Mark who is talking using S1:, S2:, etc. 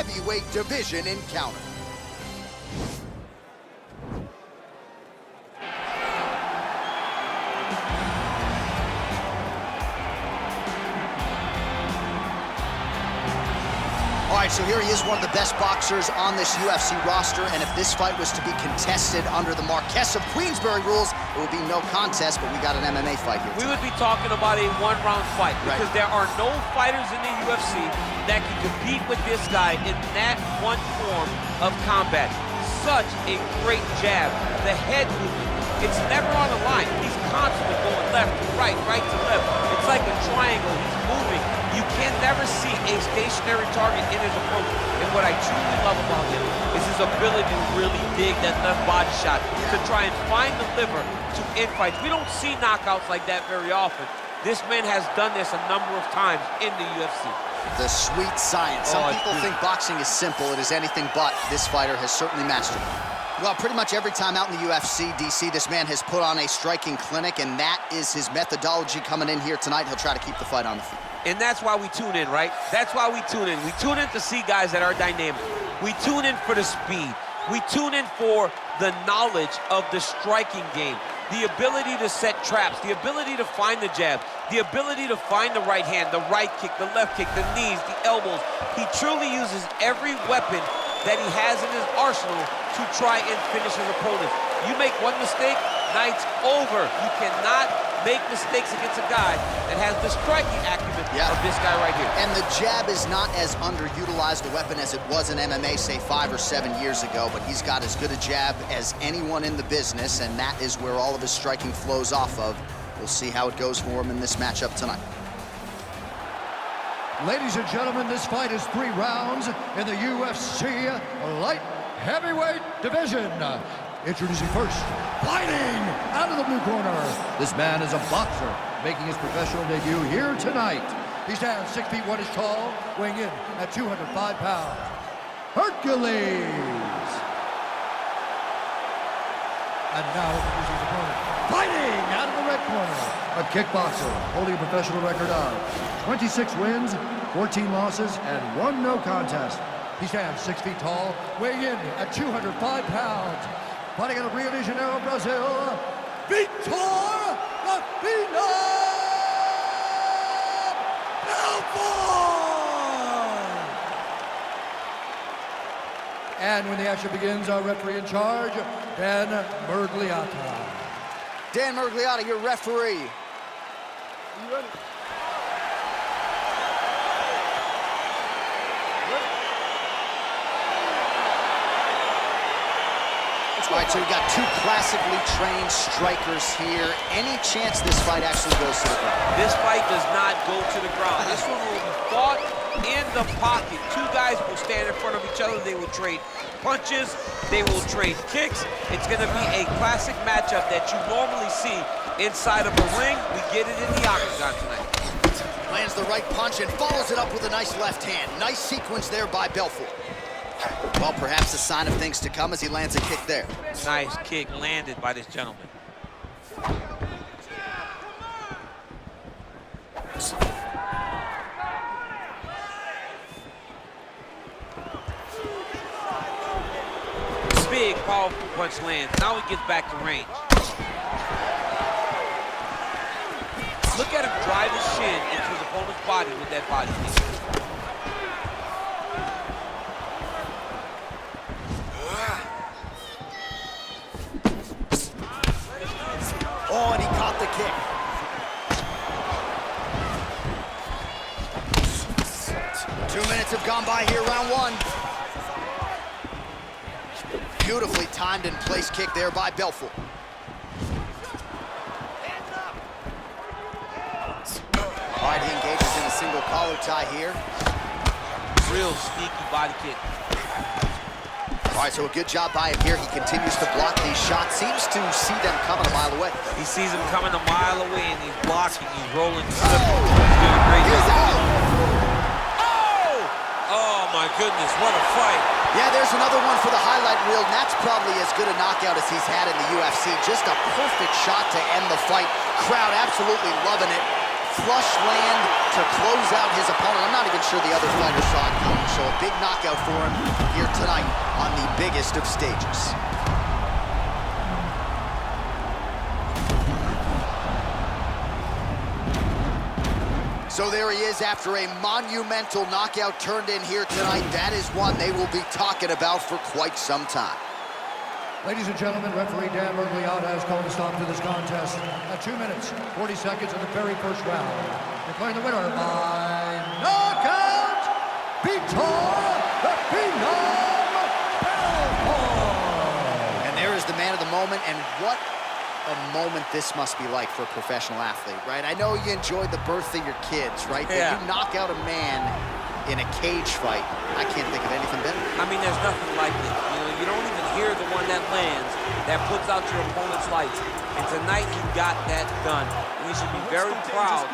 S1: heavyweight division encounter. All right, so here he is, one of the best boxers on this UFC roster, and if this fight was to be contested under the Marquess of Queensberry rules, it would be no contest, but we got an MMA fight here tonight.
S2: We would be talking about a one-round fight, because there are no fighters in the UFC that can compete with this guy in that one form of combat. Such a great jab. The head movement, it's never on the line. He's constantly going left to right, right to left. It's like a triangle. He's moving. You can never see a stationary target in his approach. And what I truly love about him is his ability to really dig that left body shot, to try and find the liver to end fights. We don't see knockouts like that very often. This man has done this a number of times in the UFC.
S1: The sweet science. Some people think boxing is simple. It is anything but. This fighter has certainly mastered it. Well, pretty much every time out in the UFC, DC, this man has put on a striking clinic, and that is his methodology coming in here tonight. He'll try to keep the fight on the feet.
S2: And that's why we tune in, right? That's why we tune in. We tune in to see guys that are dynamic. We tune in for the speed. We tune in for the knowledge of the striking game, the ability to set traps, the ability to find the jab, the ability to find the right hand, the right kick, the left kick, the knees, the elbows. He truly uses every weapon that he has in his arsenal to try and finish his opponent. You make one mistake, night's over. You cannot make mistakes against a guy that has the striking acumen of this guy right here.
S1: And the jab is not as underutilized a weapon as it was in MMA, say 5 or 7 years ago, but he's got as good a jab as anyone in the business, and that is where all of his striking flows off of. We'll see how it goes for him in this matchup tonight.
S3: Ladies and gentlemen, this fight is 3 rounds in the UFC light heavyweight division. Introducing first, fighting out of the blue corner. This man is a boxer, making his professional debut here tonight. He stands 6 feet 1 inches tall, weighing in at 205 pounds. Hercules. And now introducing his opponent, fighting out of the red corner. A kickboxer, holding a professional record of 26 wins, 14 losses, and 1 no contest. He stands 6 feet tall, weighing in at 205 pounds. Fighting out of Rio de Janeiro, Brazil, Vitor Belfort! And when the action begins, our referee in charge, Dan Mergliata.
S1: Dan Mergliata, your referee.
S3: You ready?
S1: All right, so we got 2 classically trained strikers here. Any chance this fight actually goes to the ground?
S2: This fight does not go to the ground. This one will be fought in the pocket. 2 guys will stand in front of each other. They will trade punches. They will trade kicks. It's going to be a classic matchup that you normally see inside of a ring. We get it in the octagon tonight.
S1: Lands the right punch and follows it up with a nice left hand. Nice sequence there by Belfort. Well, perhaps a sign of things to come as he lands a kick there.
S2: Nice kick landed by this gentleman. Big, powerful punch lands. Now he gets back to range. Look at him drive his shin into his opponent's body with that body kick.
S1: Oh, and he caught the kick. Two minutes have gone by here, round 1. Beautifully timed and placed kick there by Belfort. All right, he engages in a single collar tie here.
S2: Real sneaky body kick.
S1: All right, so a good job by him here. He continues to block these shots. Seems to see them coming a mile away.
S2: He sees them coming a mile away, and he's blocking. He's rolling. He's doing a great job. Oh, my goodness, what a fight.
S1: Yeah, there's another one for the highlight reel, and that's probably as good a knockout as he's had in the UFC. Just a perfect shot to end the fight. Crowd absolutely loving it. flush land to close out his opponent. I'm not even sure the other fighter saw it coming, so a big knockout for him here tonight on the biggest of stages. So there he is after a monumental knockout turned in here tonight. That is one they will be talking about for quite some time.
S3: Ladies and gentlemen, referee Dan Leha has called a stop to this contest at 2 minutes, 40 seconds in the very first round. Declaring the winner by knockout, Vitor the Phenom Belfort.
S1: And there is the man of the moment, and what a moment this must be like for a professional athlete, right? I know you enjoyed the birth of your kids, right?
S2: Yeah.
S1: But you knock out a man in a cage fight, I can't think of anything better.
S2: I mean, there's nothing like it. You know, you don't even hear the one that lands, that puts out your opponent's lights. And tonight, he got that done. And he should be very proud